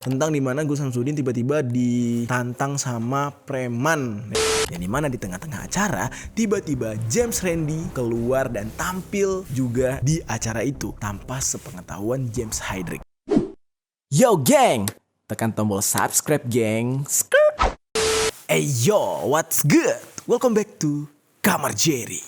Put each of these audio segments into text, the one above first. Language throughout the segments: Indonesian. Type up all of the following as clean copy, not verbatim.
Tentang dimana Gus Samsudin tiba-tiba ditantang sama preman. Yang dimana di tengah-tengah acara tiba-tiba James Randi keluar dan tampil juga di acara itu tanpa sepengetahuan James Hydrick. Yo geng, tekan tombol subscribe geng. Hey yo, what's good? Welcome back to Kamar Jerry.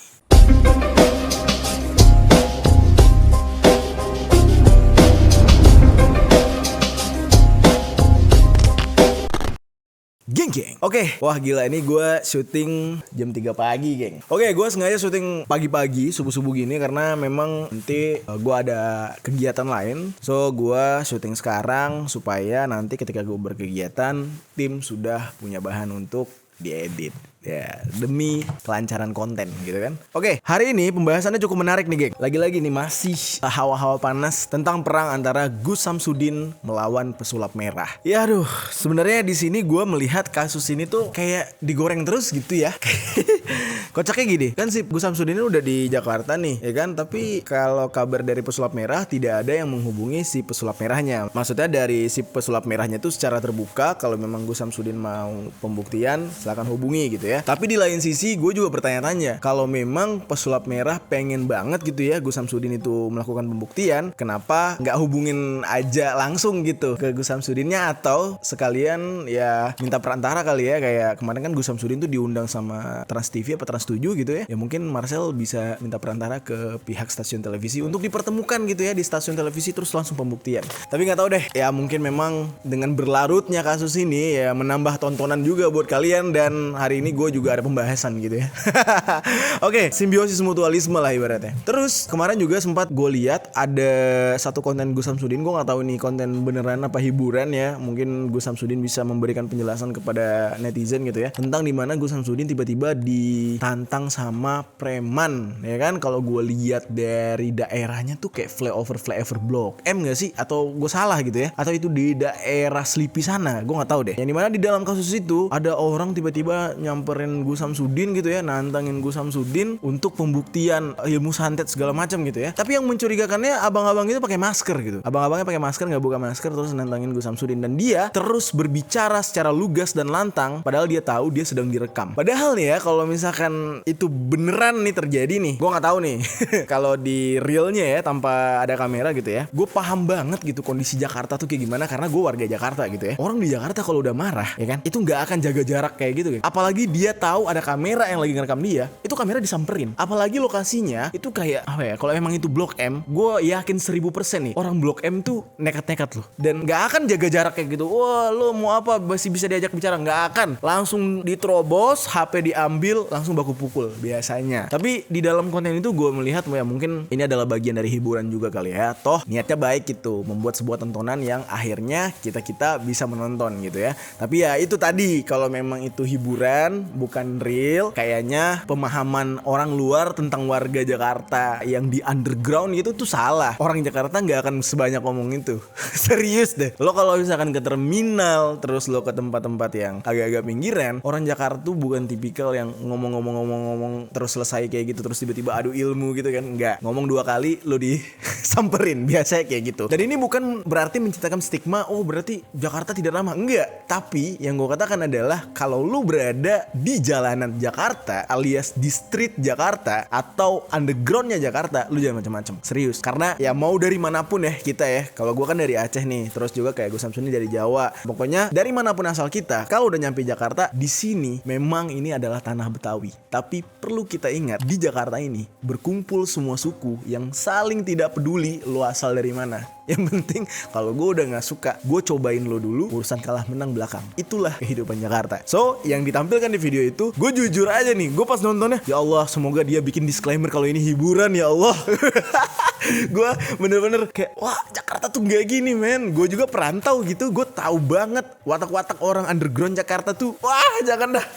Geng. Oke, wah gila ini gue syuting jam 3 pagi, geng. Oke, gue sengaja syuting pagi-pagi, subuh-subuh gini karena memang nanti gue ada kegiatan lain. So, gue syuting sekarang supaya nanti ketika gue berkegiatan, tim sudah punya bahan untuk diedit. Ya, demi kelancaran konten gitu kan. Oke, hari ini pembahasannya cukup menarik nih, geng. Lagi-lagi nih masih hawa-hawa panas tentang perang antara Gus Samsudin melawan pesulap merah. Ya aduh, sebenarnya di sini gue melihat kasus ini tuh kayak digoreng terus gitu ya. Kocaknya gini, kan si Gus Samsudin ini udah di Jakarta nih, ya kan? Tapi kalau kabar dari pesulap merah tidak ada yang menghubungi si pesulap merahnya. Maksudnya dari si pesulap merahnya tuh secara terbuka kalau memang Gus Samsudin mau pembuktian, silakan hubungi gitu ya. Tapi di lain sisi gue juga bertanya-tanya, kalau memang pesulap merah pengen banget gitu ya Gus Samsudin itu melakukan pembuktian, kenapa nggak hubungin aja langsung gitu ke Gus Samsudinnya, atau sekalian ya minta perantara kali ya. Kayak kemarin kan Gus Samsudin tuh diundang sama Trans TV apa Trans 7 gitu ya. Ya mungkin Marcel bisa minta perantara ke pihak stasiun televisi untuk dipertemukan gitu ya di stasiun televisi terus langsung pembuktian. Tapi nggak tahu deh, ya mungkin memang dengan berlarutnya kasus ini ya menambah tontonan juga buat kalian, dan hari ini gue juga ada pembahasan gitu ya. Oke, simbiosis mutualisme lah ibaratnya. Terus kemarin juga sempat gue lihat ada satu konten Gus Samsudin, gue nggak tahu ini konten beneran apa hiburan ya. Mungkin Gus Samsudin bisa memberikan penjelasan kepada netizen gitu ya, tentang dimana Gus Samsudin tiba-tiba ditantang sama preman, ya kan? Kalau gue lihat dari daerahnya tuh kayak flyover Blok M nggak sih? Atau gue salah gitu ya? Atau itu di daerah Slipi sana? Gue nggak tahu deh. Yang dimana di dalam kasus itu ada orang tiba-tiba nyamperin Gus Samsudin gitu ya, nantangin Gus Samsudin untuk pembuktian ilmu santet segala macam gitu ya. Tapi yang mencurigakannya abang-abang itu pakai masker gitu. Abang-abangnya pakai masker, nggak buka masker, terus nantangin Gus Samsudin, dan dia terus berbicara secara lugas dan lantang padahal dia tahu dia sedang direkam. Padahal nih ya, kalau misalkan itu beneran nih terjadi nih, gue nggak tahu nih kalau di realnya ya tanpa ada kamera gitu ya, gue paham banget gitu kondisi Jakarta tuh kayak gimana, karena gue warga Jakarta gitu ya. Orang di Jakarta kalau udah marah ya kan, itu nggak akan jaga jarak kayak gitu. Apalagi dia tahu ada kamera yang lagi ngerekam dia, itu kamera disamperin. Apalagi lokasinya itu kayak apa ya, kalau emang itu Blok M, gue yakin 1000% nih orang Blok M tuh nekat-nekat loh, dan nggak akan jaga jarak kayak gitu. Wah, lo mau apa, masih bisa diajak bicara, nggak akan, langsung diterobos, HP diambil, langsung baku pukul biasanya. Tapi di dalam konten itu gue melihat ya mungkin ini adalah bagian dari hiburan juga kali ya, toh niatnya baik gitu, membuat sebuah tontonan yang akhirnya kita bisa menonton gitu ya. Tapi ya itu tadi, kalau memang itu hiburan bukan real, kayaknya pemahaman orang luar tentang warga Jakarta yang di underground gitu tuh salah. Orang Jakarta nggak akan sebanyak ngomong itu. Serius deh, lo kalau misalkan ke terminal terus lo ke tempat-tempat yang agak-agak pinggiran, orang Jakarta tuh bukan tipikal yang ngomong terus selesai kayak gitu terus tiba-tiba adu ilmu gitu kan. Nggak, ngomong 2 kali lo disamperin, biasanya kayak gitu. Dan ini bukan berarti menciptakan stigma oh berarti Jakarta tidak ramah, enggak. Tapi yang gue katakan adalah kalau lo berada di jalanan Jakarta alias di street Jakarta atau undergroundnya Jakarta, lu jangan macam-macam, serius. Karena ya mau dari manapun ya kita ya, kalau gue kan dari Aceh nih, terus juga kayak Gus Samsudin dari Jawa, pokoknya dari manapun asal kita, kalau udah nyampe Jakarta, di sini memang ini adalah tanah Betawi. Tapi perlu kita ingat, di Jakarta ini berkumpul semua suku yang saling tidak peduli lo asal dari mana. Yang penting kalau gue udah gak suka, gue cobain lo dulu, urusan kalah menang belakang. Itulah kehidupan Jakarta. So, yang ditampilkan di video itu, gue jujur aja nih, gue pas nontonnya, ya Allah, semoga dia bikin disclaimer kalau ini hiburan ya Allah. Gue bener-bener kayak, wah Jakarta tuh gak gini men. Gue juga perantau gitu, gue tahu banget watak-watak orang underground Jakarta tuh. Wah jangan dah.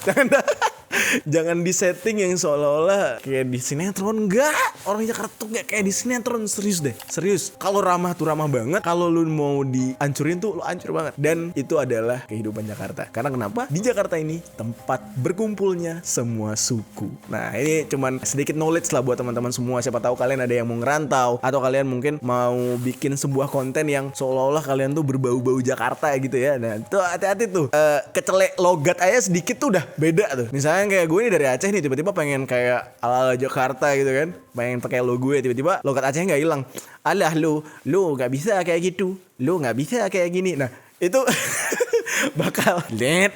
Jangan disetting yang seolah-olah kayak di sinetron. Enggak, orang Jakarta tuh gak kayak di sinetron. Serius deh, serius. Kalau ramah tuh ramah banget. Kalau lu mau dihancurin tuh lu hancur banget. Dan itu adalah kehidupan Jakarta. Karena kenapa? Di Jakarta ini tempat berkumpulnya semua suku. Nah, ini cuman sedikit knowledge lah buat teman-teman semua. Siapa tahu kalian ada yang mau ngerantau, atau kalian mungkin mau bikin sebuah konten yang seolah-olah kalian tuh berbau-bau Jakarta gitu ya. Nah, tuh hati-hati tuh. Kecelek logat aja sedikit tuh udah beda tuh. Misalnya kayak gue ini dari Aceh nih, tiba-tiba pengen kayak ala Jakarta gitu kan, pengen pakai logo ya, tiba-tiba logat Aceh nggak hilang. Alah lu nggak bisa kayak gitu, lu nggak bisa kayak gini. Nah itu bakal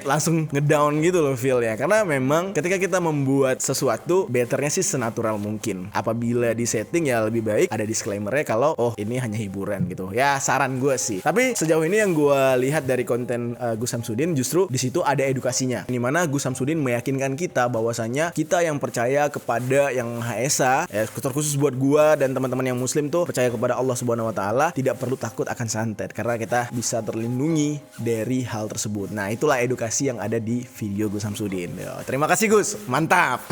langsung ngedown gitu loh feel-nya. Karena memang ketika kita membuat sesuatu, betternya sih senatural mungkin. Apabila di setting ya lebih baik ada disclaimer-nya kalau oh ini hanya hiburan gitu. Ya saran gue sih. Tapi sejauh ini yang gue lihat dari konten Gus Samsudin, justru di situ ada edukasinya. Dimana Gus Samsudin meyakinkan kita bahwasanya kita yang percaya kepada yang Maha Esa, terkhusus buat gue dan teman-teman yang Muslim tuh percaya kepada Allah Subhanahu Wa Taala, tidak perlu takut akan santet karena kita bisa terlindungi dari hal tersebut. Nah, itulah edukasi yang ada di video Gus Samsudin. Yo, terima kasih Gus, mantap.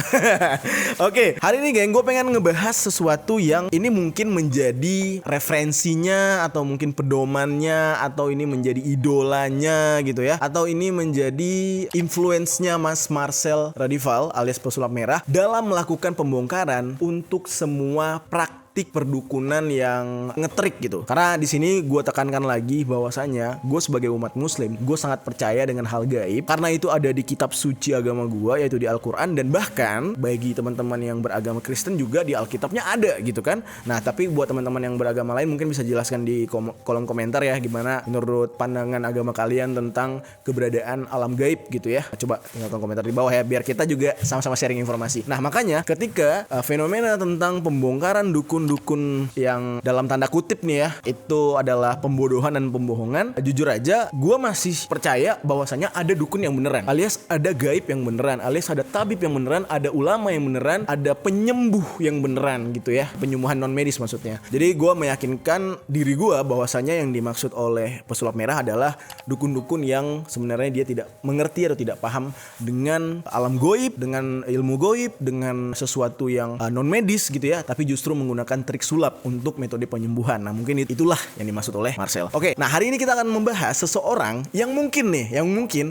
Oke, hari ini geng, gue pengen ngebahas sesuatu yang ini mungkin menjadi referensinya, atau mungkin pedomannya, atau ini menjadi idolanya gitu ya, atau ini menjadi influence-nya Mas Marcel Radival alias pesulap merah dalam melakukan pembongkaran untuk semua praktik perdukunan yang ngetrik gitu. Karena di sini gue tekankan lagi bahwasanya gue sebagai umat Muslim, gue sangat percaya dengan hal gaib karena itu ada di kitab suci agama gue, yaitu di Al-Quran, dan bahkan bagi teman-teman yang beragama Kristen juga di Alkitabnya ada gitu kan. Nah, tapi buat teman-teman yang beragama lain mungkin bisa jelaskan di kolom komentar ya, gimana menurut pandangan agama kalian tentang keberadaan alam gaib gitu ya. Coba tinggalkan komentar di bawah ya, biar kita juga sama-sama sharing informasi. Nah, makanya ketika fenomena tentang pembongkaran dukun yang dalam tanda kutip nih ya, itu adalah pembodohan dan pembohongan, jujur aja gue masih percaya bahwasanya ada dukun yang beneran, alias ada gaib yang beneran, alias ada tabib yang beneran, ada ulama yang beneran, ada penyembuh yang beneran gitu ya, penyembuhan non medis maksudnya. Jadi gue meyakinkan diri gue bahwasanya yang dimaksud oleh pesulap merah adalah dukun-dukun yang sebenarnya dia tidak mengerti atau tidak paham dengan alam goib, dengan ilmu goib, dengan sesuatu yang non medis gitu ya, tapi justru menggunakan trik sulap untuk metode penyembuhan. Nah, mungkin itulah yang dimaksud oleh Marcel. Oke, nah hari ini kita akan membahas seseorang yang mungkin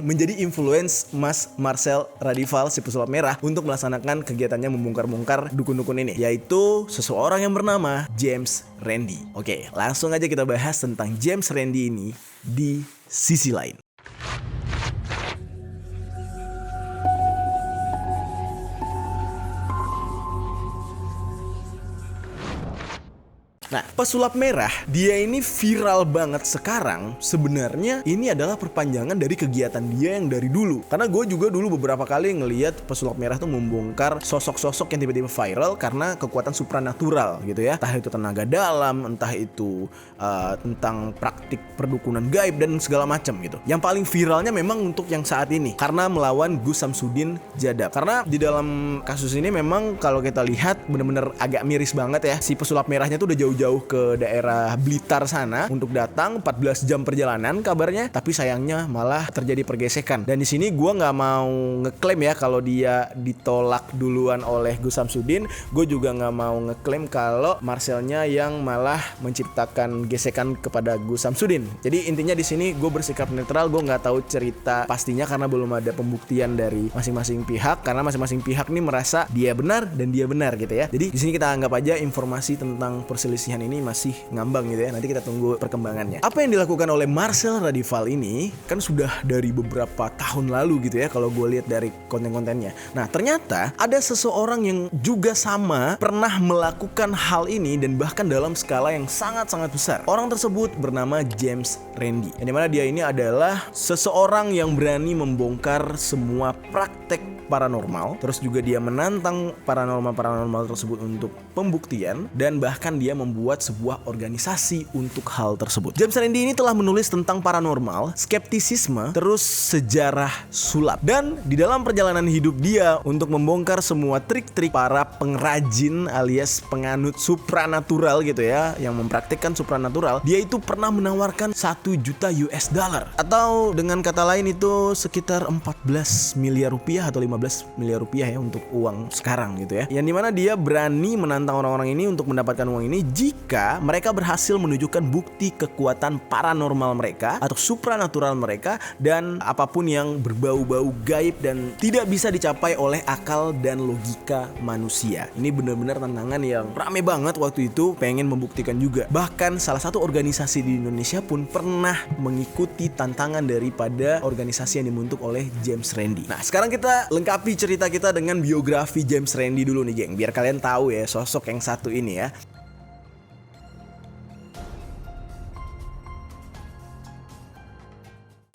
menjadi influence Mas Marcel Radival si pesulap merah untuk melaksanakan kegiatannya membongkar-bongkar dukun-dukun ini, yaitu seseorang yang bernama James Randi. Oke, langsung aja kita bahas tentang James Randi ini di sisi lain. Nah, pesulap merah dia ini viral banget sekarang. Sebenarnya ini adalah perpanjangan dari kegiatan dia yang dari dulu. Karena gue juga dulu beberapa kali ngelihat pesulap merah tuh membongkar sosok-sosok yang tiba-tiba viral karena kekuatan supranatural gitu ya. Entah itu tenaga dalam, entah itu tentang praktik perdukunan gaib dan segala macam gitu. Yang paling viralnya memang untuk yang saat ini karena melawan Gus Samsudin Jadab. Karena di dalam kasus ini memang kalau kita lihat bener-bener agak miris banget ya. Si pesulap merahnya tuh udah jauh ke daerah Blitar sana untuk datang 14 jam perjalanan kabarnya, tapi sayangnya malah terjadi pergesekan. Dan di sini gue nggak mau ngeklaim ya kalau dia ditolak duluan oleh Gus Samsudin. Gue juga nggak mau ngeklaim kalau Marcelnya yang malah menciptakan gesekan kepada Gus Samsudin. Jadi intinya di sini gue bersikap netral. Gue nggak tahu cerita pastinya karena belum ada pembuktian dari masing-masing pihak. Karena masing-masing pihak nih merasa dia benar dan dia benar gitu ya. Jadi di sini kita anggap aja informasi tentang perselisihan ini masih ngambang gitu ya. Nanti kita tunggu perkembangannya. Apa yang dilakukan oleh Marcel Radival ini kan sudah dari beberapa tahun lalu gitu ya kalau gue lihat dari konten-kontennya. Nah, ternyata ada seseorang yang juga sama pernah melakukan hal ini dan bahkan dalam skala yang sangat-sangat besar. Orang tersebut bernama James Randi. Yang dimana dia ini adalah seseorang yang berani membongkar semua praktek paranormal, terus juga dia menantang paranormal tersebut untuk pembuktian, dan bahkan dia membuat membuat sebuah organisasi untuk hal tersebut. James Randi ini telah menulis tentang paranormal, skeptisisme, terus sejarah sulap. Dan di dalam perjalanan hidup dia untuk membongkar semua trik-trik para pengrajin alias penganut supranatural gitu ya, yang mempraktikkan supranatural, dia itu pernah menawarkan 1 juta US dollar, atau dengan kata lain itu sekitar 14 miliar rupiah atau 15 miliar rupiah ya untuk uang sekarang gitu ya. Yang dimana dia berani menantang orang-orang ini untuk mendapatkan uang ini jika mereka berhasil menunjukkan bukti kekuatan paranormal mereka atau supranatural mereka dan apapun yang berbau-bau gaib dan tidak bisa dicapai oleh akal dan logika manusia. Ini benar-benar tantangan yang rame banget waktu itu, pengen membuktikan juga. Bahkan salah satu organisasi di Indonesia pun pernah mengikuti tantangan daripada organisasi yang dibentuk oleh James Randi. Nah, sekarang kita lengkapi cerita kita dengan biografi James Randi dulu nih, geng, biar kalian tahu ya sosok yang satu ini ya.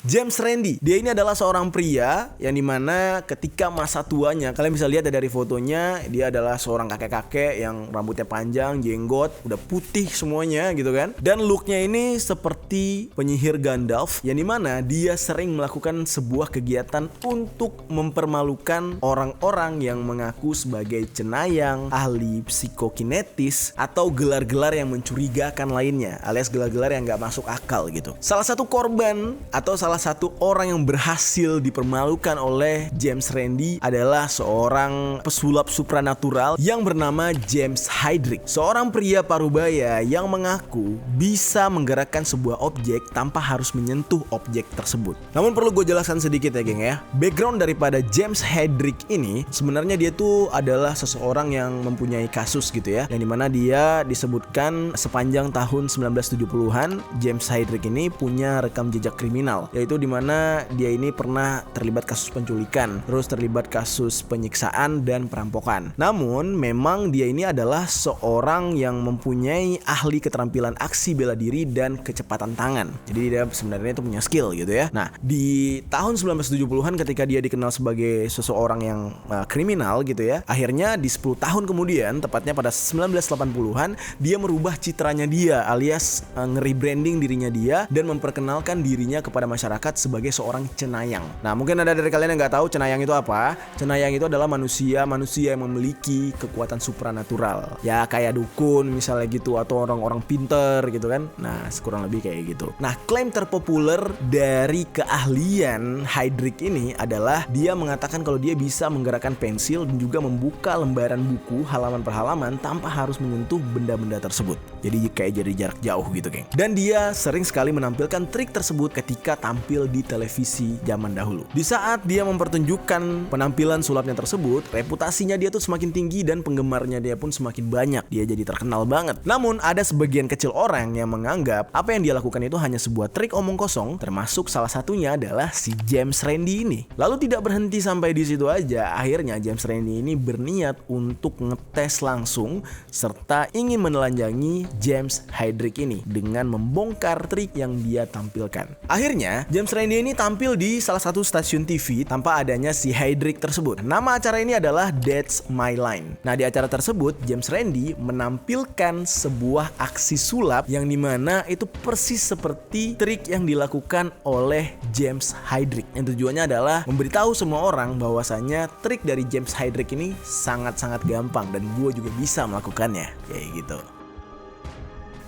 James Randi, dia ini adalah seorang pria yang dimana ketika masa tuanya, kalian bisa lihat dari fotonya, dia adalah seorang kakek-kakek yang rambutnya panjang, jenggot, udah putih semuanya gitu kan. Dan looknya ini seperti penyihir Gandalf, yang dimana dia sering melakukan sebuah kegiatan untuk mempermalukan orang-orang yang mengaku sebagai cenayang, ahli psikokinetis, atau gelar-gelar yang mencurigakan lainnya, alias gelar-gelar yang gak masuk akal gitu. Salah satu korban atau salah satu orang yang berhasil dipermalukan oleh James Randi adalah seorang pesulap supranatural yang bernama James Hydrick. Seorang pria parubaya yang mengaku bisa menggerakkan sebuah objek tanpa harus menyentuh objek tersebut. Namun perlu gue jelaskan sedikit ya geng ya. Background daripada James Hydrick ini sebenarnya dia tuh adalah seseorang yang mempunyai kasus gitu ya, yang dimana dia disebutkan sepanjang tahun 1970-an James Hydrick ini punya rekam jejak kriminal, yaitu dimana dia ini pernah terlibat kasus penculikan, terus terlibat kasus penyiksaan dan perampokan. Namun memang dia ini adalah seorang yang mempunyai ahli keterampilan aksi bela diri dan kecepatan tangan. Jadi dia sebenarnya itu punya skill gitu ya. Nah, di tahun 1970-an ketika dia dikenal sebagai seseorang yang kriminal gitu ya, akhirnya di 10 tahun kemudian, tepatnya pada 1980-an, dia merubah citranya dia alias nge-rebranding dirinya dia dan memperkenalkan dirinya kepada masyarakat sebagai seorang cenayang. Nah, mungkin ada dari kalian yang nggak tahu cenayang itu apa. Cenayang itu adalah manusia yang memiliki kekuatan supranatural. Ya kayak dukun misalnya gitu, atau orang-orang pinter gitu kan. Nah, kurang lebih kayak gitu. Nah, klaim terpopuler dari keahlian Hydrick ini adalah dia mengatakan kalau dia bisa menggerakkan pensil dan juga membuka lembaran buku halaman per halaman tanpa harus menyentuh benda-benda tersebut. Jadi kayak jadi jarak jauh gitu, geng. Dan dia sering sekali menampilkan trik tersebut ketika tampil di televisi zaman dahulu. Di saat dia mempertunjukkan penampilan sulapnya tersebut, reputasinya dia tuh semakin tinggi dan penggemarnya dia pun semakin banyak. Dia jadi terkenal banget. Namun ada sebagian kecil orang yang menganggap apa yang dia lakukan itu hanya sebuah trik omong kosong, termasuk salah satunya adalah si James Randi ini. Lalu tidak berhenti sampai di situ aja, akhirnya James Randi ini berniat untuk ngetes langsung serta ingin menelanjangi James Hydrick ini dengan membongkar trik yang dia tampilkan. Akhirnya James Randi ini tampil di salah satu stasiun TV tanpa adanya si Hydrick tersebut. Nama acara ini adalah That's My Line. Nah, di acara tersebut James Randi menampilkan sebuah aksi sulap yang dimana itu persis seperti trik yang dilakukan oleh James Hydrick. Yang tujuannya adalah memberitahu semua orang bahwasanya trik dari James Hydrick ini sangat-sangat gampang dan gue juga bisa melakukannya. Kayak gitu.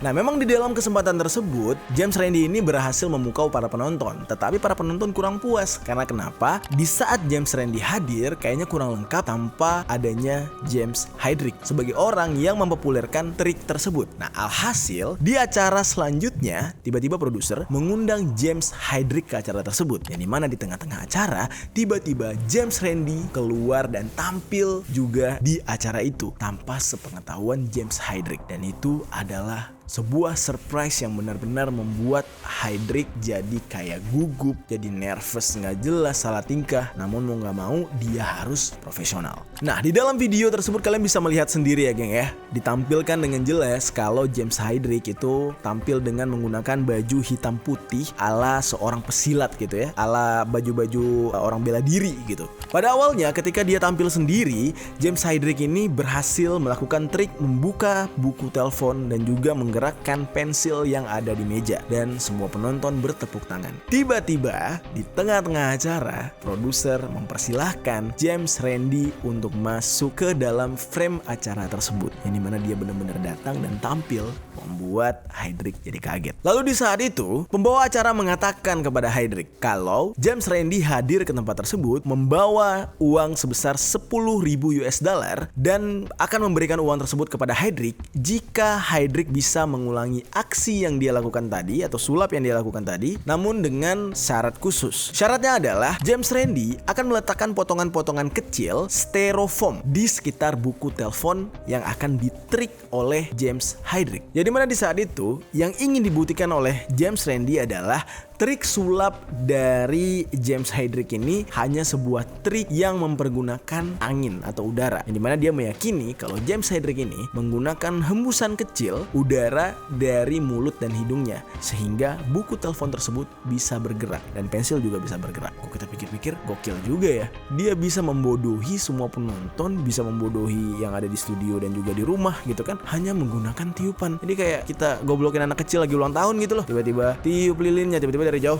Nah, memang di dalam kesempatan tersebut James Randi ini berhasil memukau para penonton. Tetapi para penonton kurang puas. Karena kenapa? Di saat James Randi hadir kayaknya kurang lengkap tanpa adanya James Hydrick sebagai orang yang mempopulerkan trik tersebut. Nah, alhasil di acara selanjutnya tiba-tiba produser mengundang James Hydrick ke acara tersebut. Yang dimana di tengah-tengah acara tiba-tiba James Randi keluar dan tampil juga di acara itu tanpa sepengetahuan James Hydrick. Dan itu adalah sebuah surprise yang benar-benar membuat Heydrich jadi kayak gugup, jadi nervous, nggak jelas, salah tingkah. Namun mau nggak mau dia harus profesional. Nah, di dalam video tersebut kalian bisa melihat sendiri ya geng ya, ditampilkan dengan jelas kalau James Heydrich itu tampil dengan menggunakan baju hitam putih ala seorang pesilat gitu ya, ala baju-baju orang bela diri gitu. Pada awalnya ketika dia tampil sendiri, James Heydrich ini berhasil melakukan trik membuka buku telepon dan juga menggerakkan pensil yang ada di meja, dan semua penonton bertepuk tangan. Tiba-tiba di tengah-tengah acara, produser mempersilahkan James Randi untuk masuk ke dalam frame acara tersebut, yang dimana dia benar-benar datang dan tampil, membuat Heydrich jadi kaget. Lalu di saat itu, pembawa acara mengatakan kepada Heydrich kalau James Randi hadir ke tempat tersebut membawa uang sebesar 10.000 US dollar dan akan memberikan uang tersebut kepada Heydrich jika Heydrich bisa mengulangi aksi yang dia lakukan tadi atau sulap yang dia lakukan tadi, namun dengan syarat khusus. Syaratnya adalah James Randi akan meletakkan potongan-potongan kecil styrofoam di sekitar buku telepon yang akan ditrik oleh James Heydrich. Jadi mana di saat itu yang ingin dibuktikan oleh James Randi adalah trik sulap dari James Heydrich ini hanya sebuah trik yang mempergunakan angin atau udara, yang dimana dia meyakini kalau James Heydrich ini menggunakan hembusan kecil udara dari mulut dan hidungnya sehingga buku telepon tersebut bisa bergerak dan pensil juga bisa bergerak. Kok kita pikir-pikir gokil juga ya, dia bisa membodohi semua penonton, bisa membodohi yang ada di studio dan juga di rumah gitu kan, hanya menggunakan tiupan. Jadi kayak kita goblokin anak kecil lagi ulang tahun gitu loh, tiba-tiba tiup lilinnya, tiba-tiba dari jauh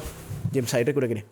James Heydrich udah gini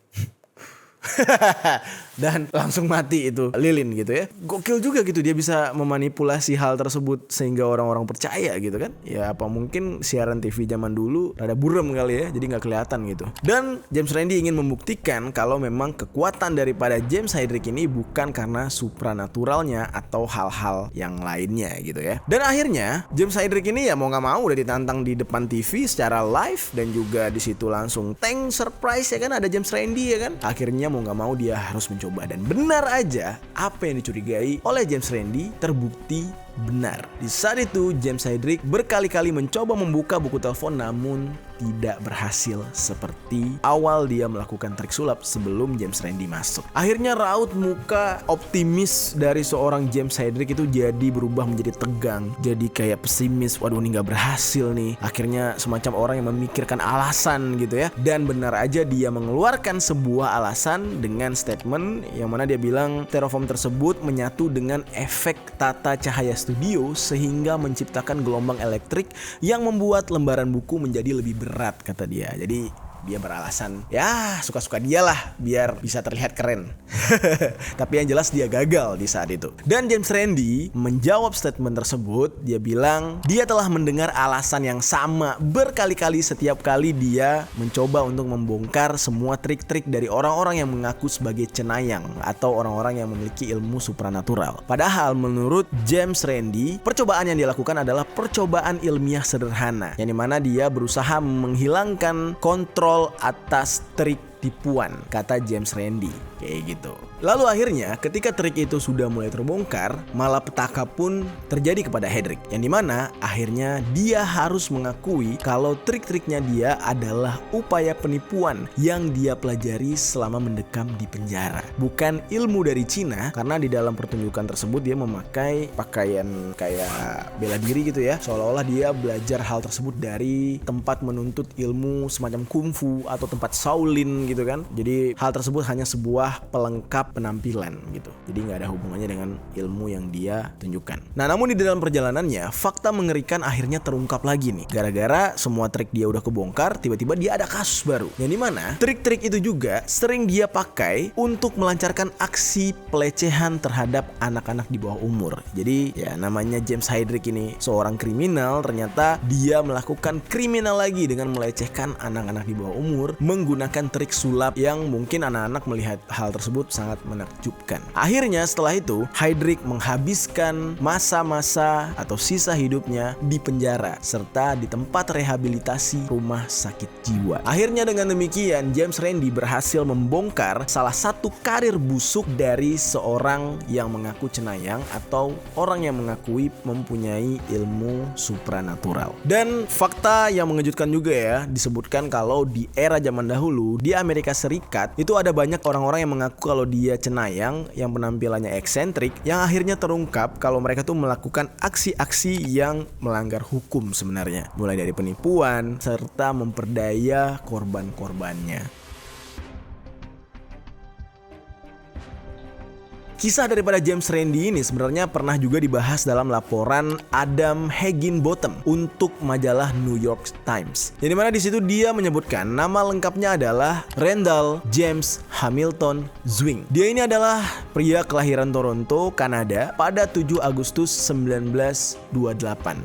dan langsung mati itu lilin gitu ya. Gokil juga gitu, dia bisa memanipulasi hal tersebut sehingga orang-orang percaya gitu kan. Ya apa mungkin siaran TV zaman dulu rada buram kali ya, jadi gak kelihatan gitu. Dan James Randi ingin membuktikan kalau memang kekuatan daripada James Heydrich ini bukan karena supranaturalnya atau hal-hal yang lainnya gitu ya. Dan akhirnya James Heydrich ini ya mau gak mau udah ditantang di depan TV secara live, dan juga di situ langsung tank surprise ya kan, ada James Randi ya kan. Akhirnya mau gak mau dia harus mencoba, dan benar aja apa yang dicurigai oleh James Randi terbukti benar. Di saat itu James Heydrich berkali-kali mencoba membuka buku telepon namun tidak berhasil seperti awal dia melakukan trik sulap sebelum James Randi masuk. Akhirnya raut muka optimis dari seorang James Heydrich itu jadi berubah menjadi tegang, jadi kayak pesimis. Waduh, ini gak berhasil nih. Akhirnya semacam orang yang memikirkan alasan gitu ya. Dan benar aja dia mengeluarkan sebuah alasan dengan statement yang mana dia bilang styrofoam tersebut menyatu dengan efek tata cahaya studio sehingga menciptakan gelombang elektrik yang membuat lembaran buku menjadi lebih berat, kata dia. Jadi dia beralasan ya suka-suka dia lah biar bisa terlihat keren. Tapi yang jelas dia gagal di saat itu. Dan James Randi menjawab statement tersebut. Dia bilang dia telah mendengar alasan yang sama berkali-kali setiap kali dia mencoba untuk membongkar semua trik-trik dari orang-orang yang mengaku sebagai cenayang atau orang-orang yang memiliki ilmu supranatural. Padahal menurut James Randi, percobaan yang dia lakukan adalah percobaan ilmiah sederhana, yang dimana dia berusaha menghilangkan kontrol atas trik tipuan, kata James Randi, kayak gitu. Lalu akhirnya ketika trik itu sudah mulai terbongkar, malapetaka pun terjadi kepada Heydrich, yang dimana akhirnya dia harus mengakui kalau trik-triknya dia adalah upaya penipuan yang dia pelajari selama mendekam di penjara, bukan ilmu dari Cina. Karena di dalam pertunjukan tersebut dia memakai pakaian kayak bela diri gitu ya, seolah-olah dia belajar hal tersebut dari tempat menuntut ilmu semacam kungfu atau tempat Shaolin gitu kan. Jadi hal tersebut hanya sebuah pelengkap penampilan gitu, jadi nggak ada hubungannya dengan ilmu yang dia tunjukkan. Nah, namun di dalam perjalanannya fakta mengerikan akhirnya terungkap lagi nih. Gara-gara semua trik dia udah kebongkar, tiba-tiba dia ada kasus baru, yang dimana trik-trik itu juga sering dia pakai untuk melancarkan aksi pelecehan terhadap anak-anak di bawah umur. Jadi ya namanya James Heydrich ini seorang kriminal, ternyata dia melakukan kriminal lagi dengan melecehkan anak-anak di bawah umur menggunakan trik pesulap yang mungkin anak-anak melihat hal tersebut sangat menakjubkan. Akhirnya setelah itu Heydrich menghabiskan masa-masa atau sisa hidupnya di penjara serta di tempat rehabilitasi rumah sakit jiwa. Akhirnya dengan demikian James Randi berhasil membongkar salah satu karir busuk dari seorang yang mengaku cenayang atau orang yang mengakui mempunyai ilmu supranatural. Dan fakta yang mengejutkan juga ya, disebutkan kalau di era zaman dahulu di Amerika Serikat itu ada banyak orang-orang yang mengaku kalau dia cenayang, yang penampilannya eksentrik, yang akhirnya terungkap kalau mereka tuh melakukan aksi-aksi yang melanggar hukum sebenarnya, mulai dari penipuan serta memperdaya korban-korbannya. Kisah daripada James Randi ini sebenarnya pernah juga dibahas dalam laporan Adam Higginbotham untuk majalah New York Times. Yang dimana di situ dia menyebutkan nama lengkapnya adalah Randall James Hamilton Zwing. Dia ini adalah pria kelahiran Toronto, Kanada pada 7 Agustus 1928.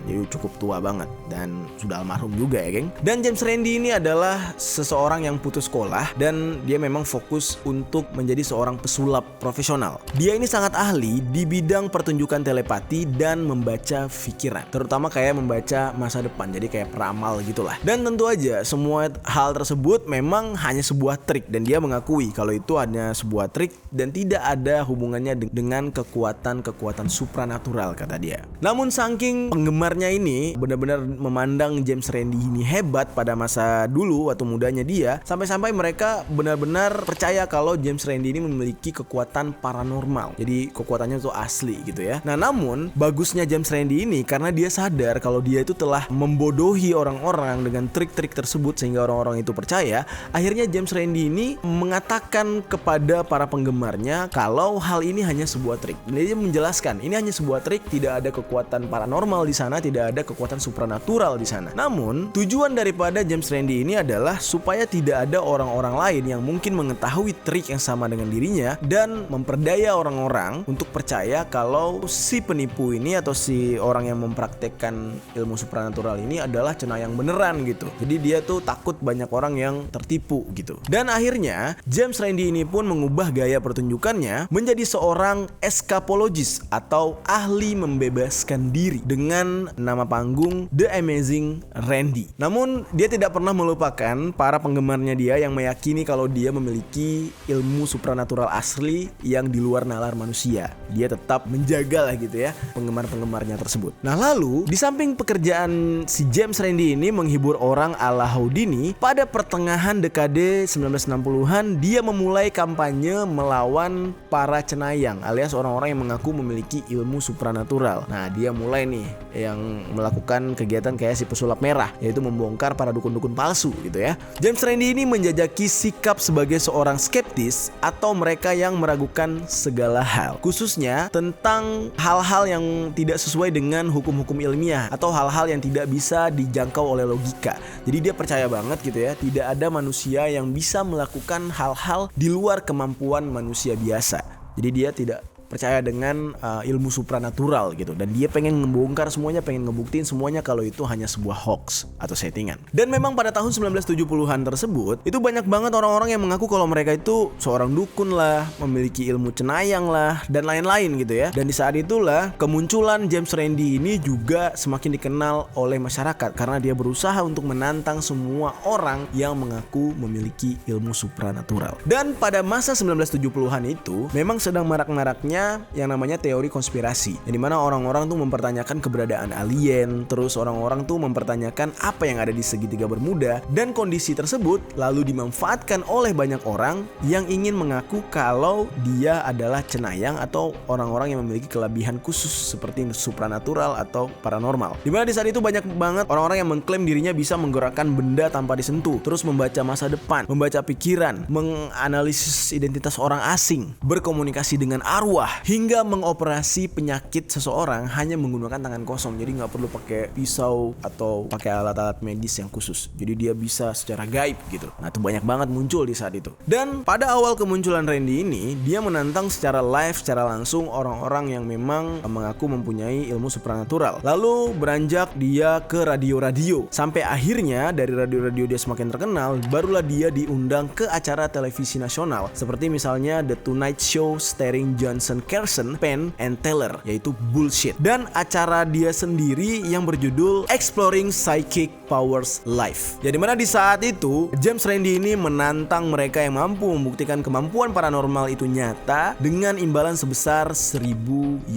Jadi cukup tua banget dan sudah almarhum juga ya, geng. Dan James Randi ini adalah seseorang yang putus sekolah dan dia memang fokus untuk menjadi seorang pesulap profesional. Dia ini sangat ahli di bidang pertunjukan telepati dan membaca pikiran, terutama kayak membaca masa depan, jadi kayak peramal gitulah. Dan tentu aja semua hal tersebut memang hanya sebuah trik dan dia mengakui kalau itu hanya sebuah trik dan tidak ada hubungannya dengan kekuatan supranatural, kata dia. Namun saking penggemarnya ini benar-benar memandang James Randi ini hebat pada masa dulu waktu mudanya dia, sampai-sampai mereka benar-benar percaya kalau James Randi ini memiliki kekuatan paranormal. Jadi kekuatannya itu asli gitu ya. Nah, namun bagusnya James Randi ini karena dia sadar kalau dia itu telah membodohi orang-orang dengan trik-trik tersebut sehingga orang-orang itu percaya. Akhirnya James Randi ini mengatakan kepada para penggemarnya kalau hal ini hanya sebuah trik. Dia menjelaskan ini hanya sebuah trik, tidak ada kekuatan paranormal di sana, tidak ada kekuatan supranatural di sana. Namun tujuan daripada James Randi ini adalah supaya tidak ada orang-orang lain yang mungkin mengetahui trik yang sama dengan dirinya dan memperdaya orang-orang untuk percaya kalau si penipu ini atau si orang yang mempraktekkan ilmu supranatural ini adalah cenayang beneran gitu. Jadi dia tuh takut banyak orang yang tertipu gitu. Dan akhirnya James Randi ini pun mengubah gaya pertunjukannya menjadi seorang escapologist atau ahli membebaskan diri dengan nama panggung The Amazing Randi. Namun dia tidak pernah melupakan para penggemarnya dia yang meyakini kalau dia memiliki ilmu supranatural asli yang di luar nalar manusia. Dia tetap menjaga lah gitu ya penggemar-penggemarnya tersebut. Nah, lalu di samping pekerjaan si James Randi ini menghibur orang ala Houdini, pada pertengahan dekade 1960-an dia memulai kampanye melawan para cenayang alias orang-orang yang mengaku memiliki ilmu supranatural. Nah, dia mulai nih yang melakukan kegiatan kayak si pesulap merah, yaitu membongkar para dukun-dukun palsu gitu ya. James Randi ini menjajaki sikap sebagai seorang skeptis atau mereka yang meragukan segala hal, khususnya tentang hal-hal yang tidak sesuai dengan hukum-hukum ilmiah atau hal-hal yang tidak bisa dijangkau oleh logika. Jadi dia percaya banget gitu ya, tidak ada manusia yang bisa melakukan hal-hal di luar kemampuan manusia biasa. Jadi dia tidak percaya dengan ilmu supranatural gitu, dan dia pengen ngebongkar semuanya, pengen ngebuktiin semuanya kalau itu hanya sebuah hoax atau settingan. Dan memang pada tahun 1970-an tersebut itu banyak banget orang-orang yang mengaku kalau mereka itu seorang dukun lah, memiliki ilmu cenayang lah, dan lain-lain gitu ya. Dan di saat itulah kemunculan James Randi ini juga semakin dikenal oleh masyarakat karena dia berusaha untuk menantang semua orang yang mengaku memiliki ilmu supranatural. Dan pada masa 1970-an itu memang sedang marak-maraknya yang namanya teori konspirasi, yang dimana orang-orang tuh mempertanyakan keberadaan alien, terus orang-orang tuh mempertanyakan apa yang ada di segitiga Bermuda, dan kondisi tersebut lalu dimanfaatkan oleh banyak orang yang ingin mengaku kalau dia adalah cenayang atau orang-orang yang memiliki kelebihan khusus seperti supranatural atau paranormal. Dimana di saat itu banyak banget orang-orang yang mengklaim dirinya bisa menggerakkan benda tanpa disentuh, terus membaca masa depan, membaca pikiran, menganalisis identitas orang asing, berkomunikasi dengan arwah, wah, hingga mengoperasi penyakit seseorang hanya menggunakan tangan kosong. Jadi nggak perlu pakai pisau atau pakai alat-alat medis yang khusus. Jadi dia bisa secara gaib gitu. Nah itu banyak banget muncul di saat itu. Dan pada awal kemunculan Randy ini, dia menantang secara live, secara langsung orang-orang yang memang mengaku mempunyai ilmu supranatural. Lalu beranjak dia ke radio-radio. Sampai akhirnya dari radio-radio dia semakin terkenal, barulah dia diundang ke acara televisi nasional. Seperti misalnya The Tonight Show starring Johnson Carson, Penn, and Teller, yaitu Bullshit. Dan acara dia sendiri yang berjudul Exploring Psychic Powers Live. Jadi mana di saat itu James Randi ini menantang mereka yang mampu membuktikan kemampuan paranormal itu nyata dengan imbalan sebesar $1.000.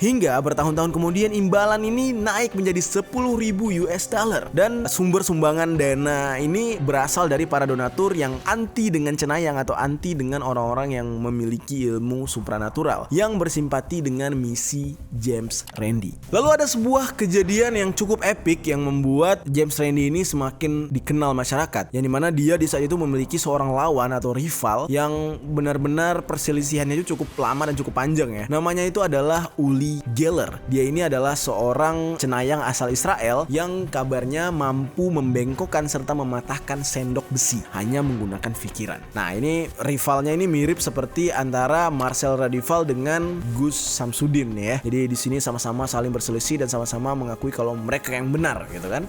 Hingga bertahun-tahun kemudian imbalan ini naik menjadi $10.000. Dan sumber sumbangan dana ini berasal dari para donatur yang anti dengan cenayang atau anti dengan orang-orang yang memiliki ilmu supranatural yang bersimpati dengan misi James Randi. Lalu ada sebuah kejadian yang cukup epik yang membuat James Randi ini semakin dikenal masyarakat, yang dimana dia di saat itu memiliki seorang lawan atau rival yang benar-benar perselisihannya itu cukup lama dan cukup panjang ya. Namanya itu adalah Uli Geller. Dia ini adalah seorang cenayang asal Israel yang kabarnya mampu membengkokkan serta mematahkan sendok besi hanya menggunakan pikiran. Nah ini rivalnya ini mirip seperti antara Marcel Radival dengan Gus Samsudin ya. Jadi di sini sama-sama saling berselisih dan sama-sama mengakui kalau mereka yang benar gitu kan.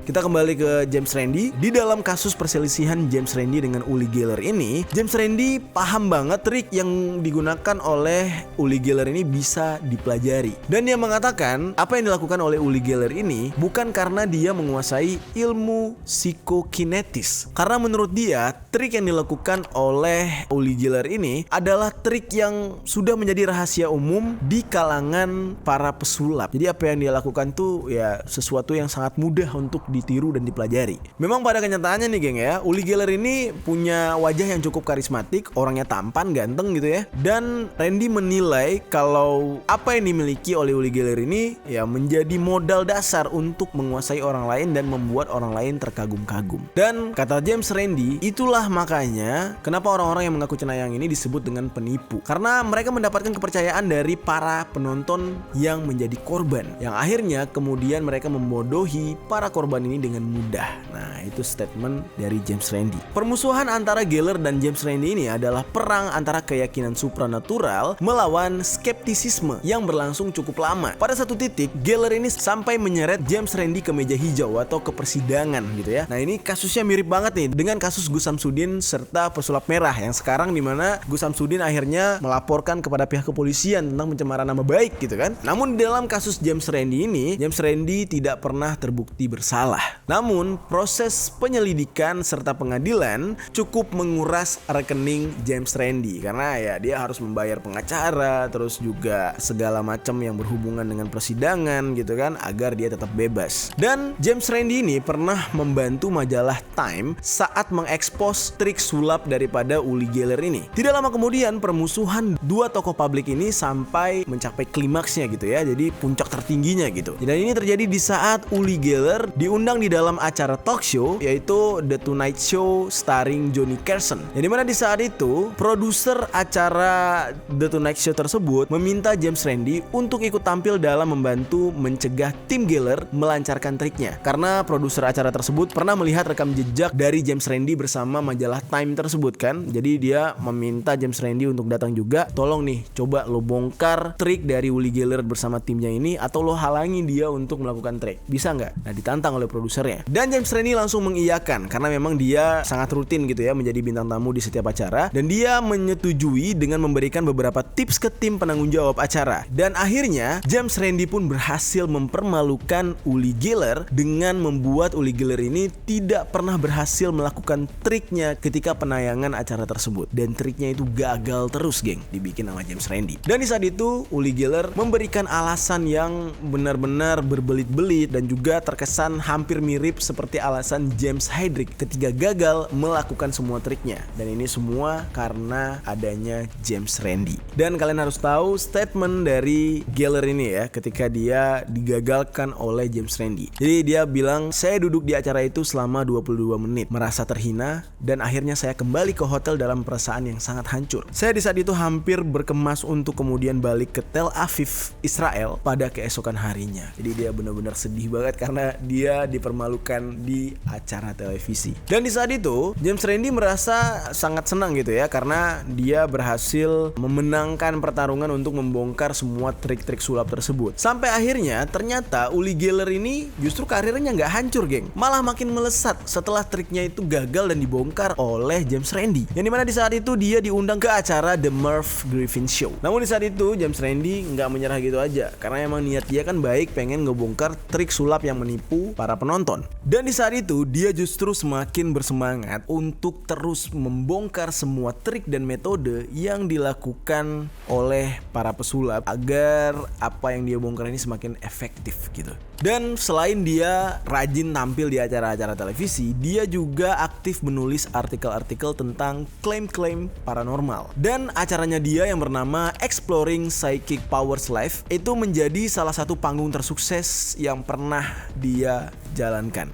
Kita kembali ke James Randi. Di dalam kasus perselisihan James Randi dengan Uli Geller ini, James Randi paham banget trik yang digunakan oleh Uli Geller ini bisa dipelajari. Dan dia mengatakan apa yang dilakukan oleh Uli Geller ini bukan karena dia menguasai ilmu psikokinetis. Karena menurut dia, trik yang dilakukan oleh Uli Geller ini adalah trik yang sudah menjadi rahasia umum di kalangan para pesulap. Jadi apa yang dia lakukan tuh ya sesuatu yang sangat mudah untuk ditiru dan dipelajari. Memang pada kenyataannya nih geng ya, Uli Geller ini punya wajah yang cukup karismatik, orangnya tampan, ganteng gitu ya. Dan Randy menilai kalau apa yang dimiliki oleh Uli Geller ini ya menjadi modal dasar untuk menguasai orang lain dan membuat orang lain terkagum-kagum. Dan kata James Randi, itulah makanya kenapa orang-orang yang mengaku cenayang ini disebut dengan penipu. Karena mereka mendapatkan kepercayaan dari para penonton yang menjadi korban, yang akhirnya kemudian mereka membodohi para korban ini dengan mudah. Nah itu statement dari James Randi. Permusuhan antara Geller dan James Randi ini adalah perang antara keyakinan supranatural melawan skeptisisme yang berlangsung cukup lama. Pada satu titik Geller ini sampai menyeret James Randi ke meja hijau atau ke persidangan gitu ya. Nah ini kasusnya mirip banget nih dengan kasus Gus Samsudin serta pesulap merah yang sekarang dimana Gus Samsudin akhirnya melaporkan kepada pihak kepolisian tentang pencemaran nama baik gitu kan. Namun di dalam kasus James Randi ini, James Randi tidak pernah terbukti bersalah. Namun proses penyelidikan serta pengadilan cukup menguras rekening James Randi karena ya dia harus membayar pengacara, terus juga segala macam yang berhubungan dengan persidangan gitu kan agar dia tetap bebas. Dan James Randi ini pernah membantu majalah Time saat mengekspos trik sulap daripada Uli Geller ini. Tidak lama kemudian permusuhan dua tokoh publik ini sampai mencapai klimaksnya gitu ya. Jadi puncak tertingginya gitu. Dan ini terjadi di saat Uli Geller diundang di dalam acara talk show yaitu The Tonight Show starring Johnny Carson. Yang dimana di saat itu produser acara The Tonight Show tersebut meminta James Randi untuk ikut tampil dalam membantu mencegah tim Geller melancarkan triknya. Karena produser acara tersebut pernah melihat rekam jejak dari James Randi bersama majalah Time tersebut kan. Jadi dia meminta James Randi untuk datang juga. Tolong nih coba lo bongkar trik dari Uli Geller bersama timnya ini atau lo halangi dia untuk melakukan trik. Bisa nggak? Nah ditantang oleh produsernya. Dan James Randi langsung mengiyakan karena memang dia sangat rutin gitu ya menjadi bintang tamu di setiap acara. Dan dia menyetujui dengan memberikan beberapa tips ke tim penanggung jawab acara. Dan akhirnya James Randi pun berhasil mempermalukan Uli Geller dengan membuat Uli Geller ini tidak pernah berhasil melakukan triknya ketika penayangan acara tersebut. Dan triknya itu gagal terus geng dibikin sama James Randi. Dan di saat itu Uli Geller memberikan alasan yang benar-benar berbelit-belit dan juga terkesan hampir hampir mirip seperti alasan James Heydrich ketika gagal melakukan semua triknya. Dan ini semua karena adanya James Randi. Dan kalian harus tahu statement dari Geller ini ya, ketika dia digagalkan oleh James Randi. Jadi dia bilang, saya duduk di acara itu selama 22 menit, merasa terhina, dan akhirnya saya kembali ke hotel dalam perasaan yang sangat hancur. Saya di saat itu hampir berkemas untuk kemudian balik ke Tel Aviv, Israel pada keesokan harinya. Jadi dia benar-benar sedih banget karena dia dipermalukan di acara televisi. Dan di saat itu James Randi merasa sangat senang gitu ya, karena dia berhasil memenangkan pertarungan untuk membongkar semua trik-trik sulap tersebut. Sampai akhirnya ternyata Uli Geller ini justru karirnya nggak hancur geng, malah makin melesat setelah triknya itu gagal dan dibongkar oleh James Randi. Yang dimana di saat itu dia diundang ke acara The Merv Griffin Show. Namun di saat itu James Randi nggak menyerah gitu aja, karena emang niat dia kan baik, pengen ngebongkar trik sulap yang menipu para penonton. Dan di saat itu dia justru semakin bersemangat untuk terus membongkar semua trik dan metode yang dilakukan oleh para pesulap agar apa yang dia bongkar ini semakin efektif gitu. Dan selain dia rajin tampil di acara-acara televisi, dia juga aktif menulis artikel-artikel tentang klaim-klaim paranormal. Dan acaranya dia yang bernama Exploring Psychic Powers Live itu menjadi salah satu panggung tersukses yang pernah dia jalankan.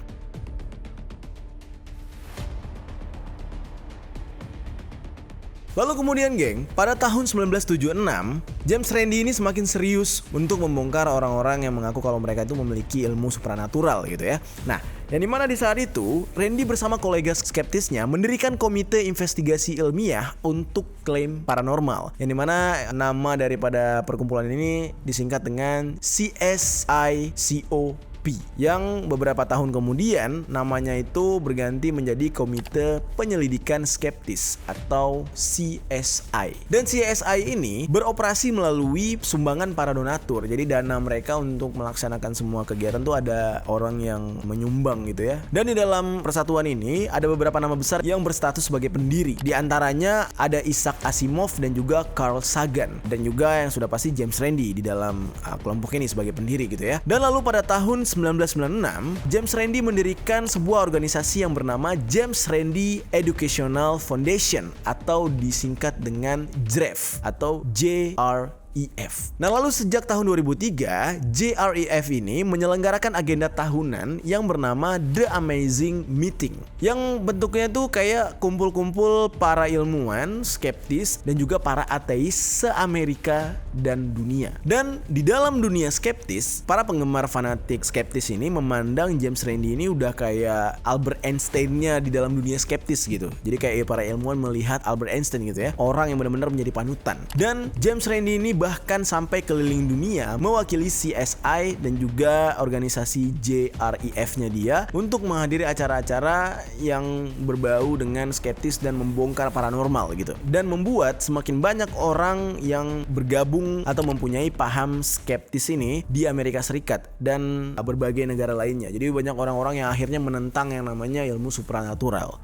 Lalu kemudian geng, pada tahun 1976, James Randi ini semakin serius untuk membongkar orang-orang yang mengaku kalau mereka itu memiliki ilmu supranatural gitu ya. Nah, yang dimana di saat itu, Randi bersama kolega skeptisnya mendirikan komite investigasi ilmiah untuk klaim paranormal. Yang dimana nama daripada perkumpulan ini disingkat dengan CSICO. Yang beberapa tahun kemudian namanya itu berganti menjadi Komite Penyelidikan Skeptis atau CSI. Dan CSI ini beroperasi melalui sumbangan para donatur. Jadi dana mereka untuk melaksanakan semua kegiatan tuh ada orang yang menyumbang gitu ya. Dan di dalam persatuan ini ada beberapa nama besar yang berstatus sebagai pendiri. Di antaranya ada Isaac Asimov dan juga Carl Sagan, dan juga yang sudah pasti James Randi di dalam kelompok ini sebagai pendiri gitu ya. Dan lalu pada tahun 1996, James Randi mendirikan sebuah organisasi yang bernama James Randi Educational Foundation atau disingkat dengan JREF atau JREF. Nah lalu sejak tahun 2003, JREF ini menyelenggarakan agenda tahunan yang bernama The Amazing Meeting, yang bentuknya tuh kayak kumpul-kumpul para ilmuwan, skeptis, dan juga para ateis se-Amerika dan dunia. Dan di dalam dunia skeptis, para penggemar fanatik skeptis ini memandang James Randi ini udah kayak Albert Einstein-nya di dalam dunia skeptis gitu. Jadi kayak para ilmuwan melihat Albert Einstein gitu ya, orang yang benar-benar menjadi panutan. Dan James Randi ini bahkan sampai keliling dunia mewakili CSI dan juga organisasi JREF-nya dia untuk menghadiri acara-acara yang berbau dengan skeptis dan membongkar paranormal gitu. Dan membuat semakin banyak orang yang bergabung atau mempunyai paham skeptis ini di Amerika Serikat dan berbagai negara lainnya. Jadi banyak orang-orang yang akhirnya menentang yang namanya ilmu supranatural.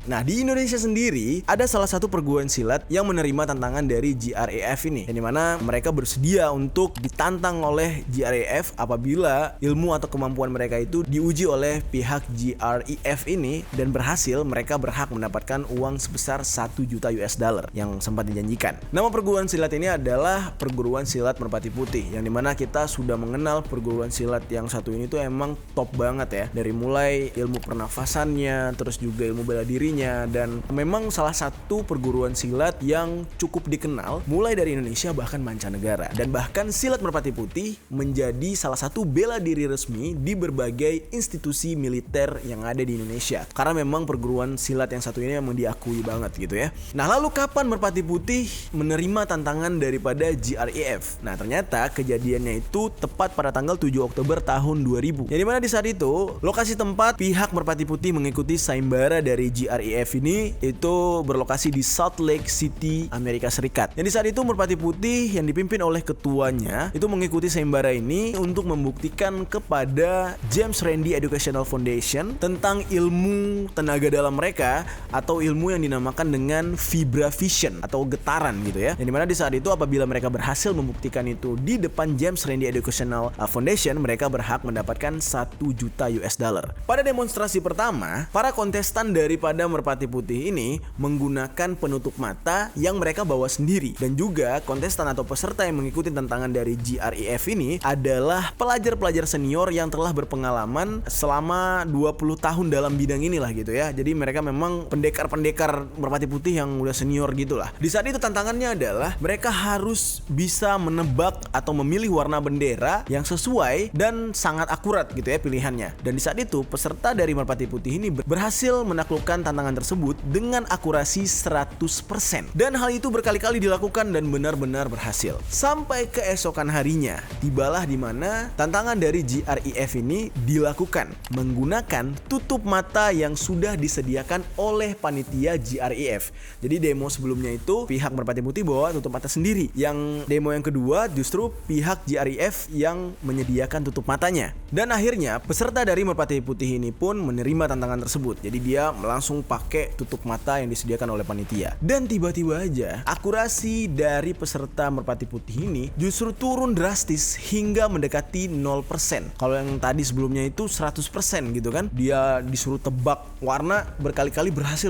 Nah di Indonesia sendiri ada salah satu perguruan silat yang menerima tantangan dari JREF ini, yang dimana mereka bersedia untuk ditantang oleh JREF apabila ilmu atau kemampuan mereka itu diuji oleh pihak JREF ini dan berhasil, mereka berhak mendapatkan uang sebesar 1 juta US dollar yang sempat dijanjikan. Nama perguruan silat ini adalah Perguruan Silat Merpati Putih, yang dimana kita sudah mengenal perguruan silat yang satu ini tuh emang top banget ya, dari mulai ilmu pernafasannya, terus juga ilmu bela dirinya, dan memang salah satu perguruan silat yang cukup dikenal mulai dari Indonesia bahkan mancanegara. Dan bahkan Silat Merpati Putih menjadi salah satu bela diri resmi di berbagai institusi militer yang ada di Indonesia, karena memang perguruan silat yang satu ini memang diakui banget gitu ya. Nah lalu kapan Merpati Putih menerima tantangan daripada JREF? Nah ternyata kejadiannya itu tepat pada tanggal 7 Oktober tahun 2000, yang dimana di saat itu lokasi tempat pihak Merpati Putih mengikuti sayembara dari JREF GREF ini itu berlokasi di Salt Lake City, Amerika Serikat. Yang di saat itu Merpati Putih yang dipimpin oleh ketuanya itu mengikuti sayembara ini untuk membuktikan kepada James Randi Educational Foundation tentang ilmu tenaga dalam mereka atau ilmu yang dinamakan dengan vibravision atau getaran gitu ya. Yang dimana di saat itu apabila mereka berhasil membuktikan itu di depan James Randi Educational Foundation, mereka berhak mendapatkan 1 juta US dollar. Pada demonstrasi pertama, para kontestan daripada Merpati Putih ini menggunakan penutup mata yang mereka bawa sendiri, dan juga kontestan atau peserta yang mengikuti tantangan dari GREF ini adalah pelajar-pelajar senior yang telah berpengalaman selama 20 tahun dalam bidang inilah gitu ya. Jadi mereka memang pendekar-pendekar Merpati Putih yang udah senior gitulah. Di saat itu tantangannya adalah mereka harus bisa menebak atau memilih warna bendera yang sesuai dan sangat akurat gitu ya pilihannya. Dan di saat itu peserta dari Merpati Putih ini berhasil menaklukkan tantangan tersebut dengan akurasi 100%. Dan hal itu berkali-kali dilakukan dan benar-benar berhasil. Sampai keesokan harinya, tibalah di mana tantangan dari GREF ini dilakukan menggunakan tutup mata yang sudah disediakan oleh panitia GREF. Jadi demo sebelumnya itu pihak Merpati Putih bawa tutup mata sendiri. Yang demo yang kedua justru pihak GREF yang menyediakan tutup matanya. Dan akhirnya peserta dari Merpati Putih ini pun menerima tantangan tersebut. Jadi dia langsung pakai tutup mata yang disediakan oleh panitia. Dan tiba-tiba aja akurasi dari peserta Merpati Putih ini justru turun drastis hingga mendekati 0%. Kalau yang tadi sebelumnya itu 100% gitu kan. Dia disuruh tebak warna berkali-kali berhasil.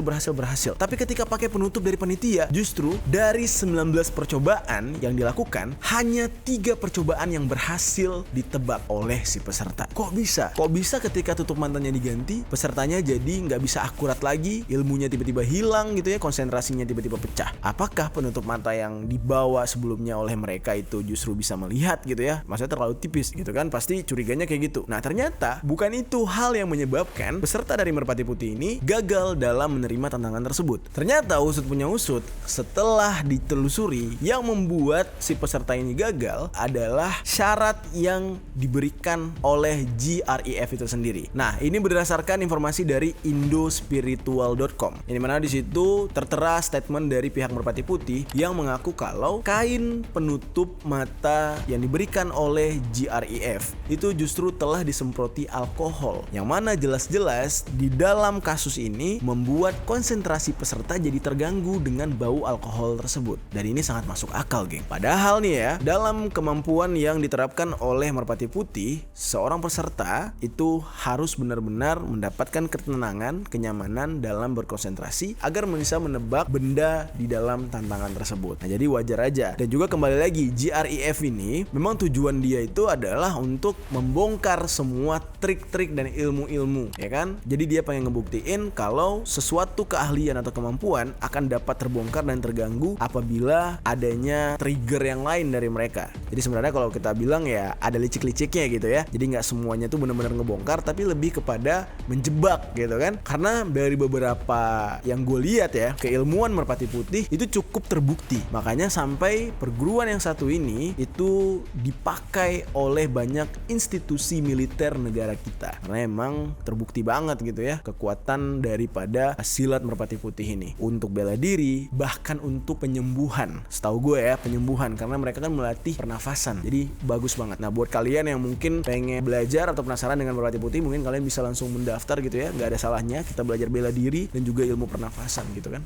Tapi ketika pakai penutup dari panitia, justru dari 19 percobaan yang dilakukan, hanya 3 percobaan yang berhasil ditebak oleh si peserta. Kok bisa? Kok bisa ketika tutup matanya diganti, pesertanya jadi nggak bisa akurat lagi, ilmunya tiba-tiba hilang gitu ya, konsentrasinya tiba-tiba pecah. Apakah penutup mata yang dibawa sebelumnya oleh mereka itu justru bisa melihat gitu ya? Maksudnya terlalu tipis gitu kan? Pasti curiganya kayak gitu. Nah ternyata bukan itu hal yang menyebabkan peserta dari Merpati Putih ini gagal dalam menerima tantangan tersebut. Ternyata usut punya usut, setelah ditelusuri, yang membuat si peserta ini gagal adalah syarat yang diberikan oleh GREF itu sendiri. Nah, ini berdasarkan informasi dari indospiritual.com. Yang dimana di situ tertera statement dari pihak Merpati Putih yang mengaku kalau kain penutup mata yang diberikan oleh GREF itu justru telah disemproti alkohol, yang mana jelas-jelas di dalam kasus ini membuat konsentrasi peserta jadi terganggu dengan bau alkohol tersebut. Dan ini sangat masuk akal, geng. Padahal nih ya, dalam kemampuan yang diterapkan oleh Merpati Putih, seorang peserta itu harus benar-benar mendapatkan ketenangan, kenyamanan dalam berkonsentrasi agar bisa menebak benda di dalam tantangan tersebut. Nah, jadi wajar aja. Dan juga kembali lagi, GREF ini memang tujuan dia itu adalah untuk membongkar semua trik-trik dan ilmu-ilmu, ya kan? Jadi dia pengen ngebuktiin kalau sesuatu keahlian atau kemampuan akan dapat terbongkar dan terganggu apabila adanya trigger yang lain dari mereka. Jadi sebenarnya kalau kita bilang ya ada licik-liciknya gitu ya. Jadi nggak semuanya tuh benar-benar ngebongkar, tapi lebih kepada menjebak gitu kan. Karena dari beberapa yang gue lihat ya, keilmuan Merpati Putih itu cukup terbukti. Makanya sampai perguruan yang satu ini itu dipakai oleh banyak institusi militer negara kita. Karena emang terbukti banget gitu ya kekuatan daripada silat Merpati Putih ini untuk bela diri, bahkan untuk penyembuhan. Setahu gue ya, penyembuhan, karena mereka kan melatih pernafasan. Jadi bagus banget. Nah, buat kalian yang mungkin pengen belajar atau penasaran dengan Merpati Putih, mungkin kalian bisa langsung mendaftar gitu ya. Nggak ada salahnya kita belajar bela diri dan juga ilmu pernafasan gitu kan.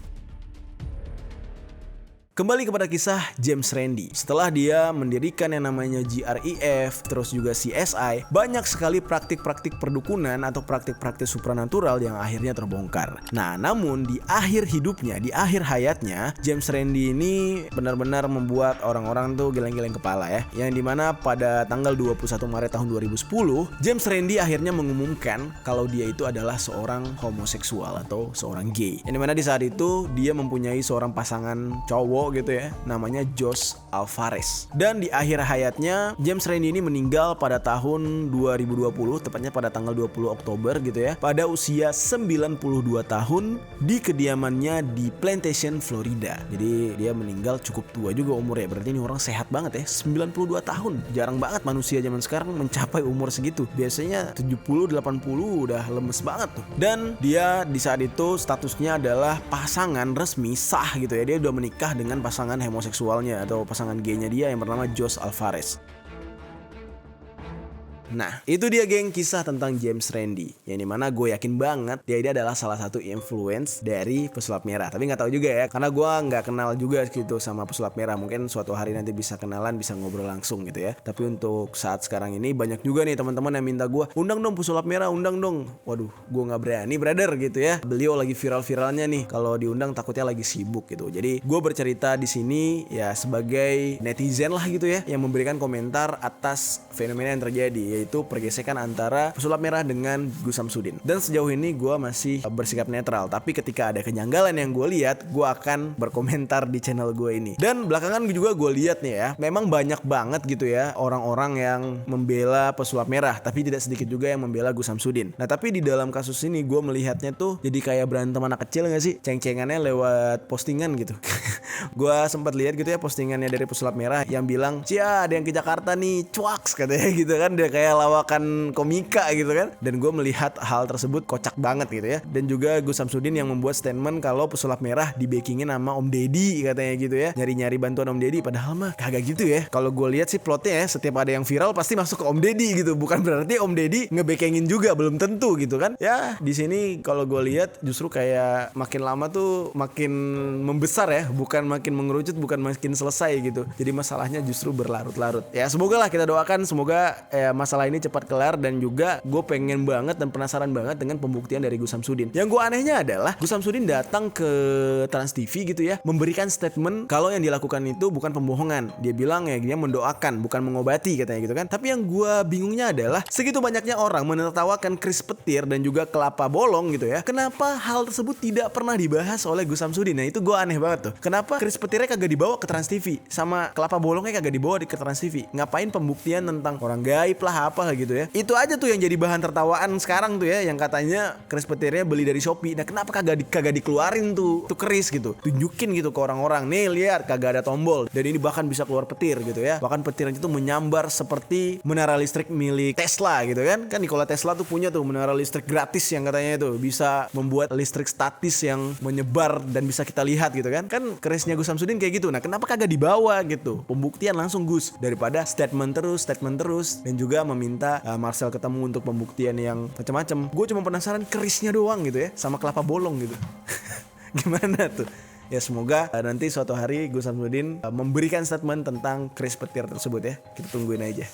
Kembali kepada kisah James Randi. Setelah dia mendirikan yang namanya GREF, terus juga CSI, banyak sekali praktik-praktik perdukunan atau praktik-praktik supranatural yang akhirnya terbongkar. Nah, namun di akhir hidupnya, di akhir hayatnya, James Randi ini benar-benar membuat orang-orang tuh geleng-geleng kepala ya. Yang dimana pada tanggal 21 Maret tahun 2010, James Randi akhirnya mengumumkan kalau dia itu adalah seorang homoseksual atau seorang gay. Yang dimana di saat itu dia mempunyai seorang pasangan cowok cowok gitu ya, namanya Josh Alvarez. Dan di akhir hayatnya James Randi ini meninggal pada tahun 2020, tepatnya pada tanggal 20 Oktober gitu ya, pada usia 92 tahun di kediamannya di Plantation, Florida. Jadi dia meninggal cukup tua juga umurnya. Berarti ini orang sehat banget ya, 92 tahun. Jarang banget manusia zaman sekarang mencapai umur segitu. Biasanya 70, 80 udah lemes banget tuh. Dan dia di saat itu statusnya adalah pasangan resmi sah gitu ya. Dia udah menikah dengan pasangan homoseksualnya atau pasangan gaynya dia yang bernama Josh Alvarez. Nah, itu dia geng kisah tentang James Randi, yang dimana gue yakin banget dia ini adalah salah satu influence dari pesulap merah. Tapi nggak tahu juga ya, karena gue nggak kenal juga gitu sama pesulap merah. Mungkin suatu hari nanti bisa kenalan, bisa ngobrol langsung gitu ya. Tapi untuk saat sekarang ini banyak juga nih teman-teman yang minta gue, undang dong pesulap merah, undang dong. Waduh, gue nggak berani brother gitu ya. Beliau lagi viral-viralnya nih, kalau diundang takutnya lagi sibuk gitu. Jadi gue bercerita di sini ya sebagai netizen lah gitu ya, yang memberikan komentar atas fenomena yang terjadi, yaitu pergesekan antara pesulap merah dengan Gus Samsudin. Dan sejauh ini gue masih bersikap netral, tapi ketika ada kejanggalan yang gue lihat, gue akan berkomentar di channel gue ini. Dan belakangan juga gue lihat nih ya, memang banyak banget gitu ya orang-orang yang membela pesulap merah, tapi tidak sedikit juga yang membela Gus Samsudin. Nah tapi di dalam kasus ini gue melihatnya tuh jadi kayak berantem anak kecil gak sih? Ceng-cengannya lewat postingan gitu. Gue sempat lihat gitu ya postingannya dari pesulap merah yang bilang, "Cia, ada yang ke Jakarta nih, cuaks," katanya gitu kan. Dia kayak lawakan komika gitu kan. Dan gue melihat hal tersebut kocak banget gitu ya. Dan juga Gus Samsudin yang membuat statement kalau pesulap merah di-backingin sama Om Deddy katanya gitu ya, nyari-nyari bantuan Om Deddy. Padahal mah kagak gitu ya. Kalau gue lihat sih plotnya ya, setiap ada yang viral pasti masuk ke Om Deddy gitu. Bukan berarti Om Deddy nge-backingin juga, belum tentu gitu kan. Ya di sini kalau gue lihat justru kayak makin lama tuh makin membesar ya, bukan makin mengerucut, bukan makin selesai gitu. Jadi masalahnya justru berlarut-larut. Ya semoga lah, kita doakan semoga masalah ini cepat kelar. Dan juga gue pengen banget dan penasaran banget dengan pembuktian dari Gus Samsudin. Yang gue anehnya adalah Gus Samsudin datang ke Trans TV gitu ya, memberikan statement kalau yang dilakukan itu bukan pembohongan. Dia bilang ya dia mendoakan, bukan mengobati katanya gitu kan. Tapi yang gue bingungnya adalah segitu banyaknya orang menertawakan Chris Petir dan juga Kelapa Bolong gitu ya, kenapa hal tersebut tidak pernah dibahas oleh Gus Samsudin? Nah itu gue aneh banget tuh. Kenapa Chris Petirnya kagak dibawa ke Trans TV, sama Kelapa Bolongnya kagak dibawa ke Trans TV? Ngapain pembuktian tentang orang gaib lah apa gitu ya? Itu aja tuh yang jadi bahan tertawaan sekarang tuh ya, yang katanya Chris Petirnya beli dari Shopee. Nah kenapa kagak dikeluarin tuh Chris gitu, tunjukin gitu ke orang-orang, nih lihat kagak ada tombol, dan ini bahkan bisa keluar petir gitu ya. Bahkan petirnya itu menyambar seperti menara listrik milik Tesla gitu kan. Nikola Tesla tuh punya tuh menara listrik gratis yang katanya itu bisa membuat listrik statis yang menyebar dan bisa kita lihat gitu kan. Chrisnya Gus Samsudin kayak gitu. Nah kenapa kagak dibawa gitu, pembuktian langsung Gus, daripada statement terus dan juga meminta Marcel ketemu untuk pembuktian yang macam-macam. Gue cuma penasaran Chrisnya doang gitu ya, sama Kelapa Bolong gitu. Gimana tuh? Ya semoga nanti suatu hari Gus Samsudin memberikan statement tentang Chris Petir tersebut ya. Kita tungguin aja.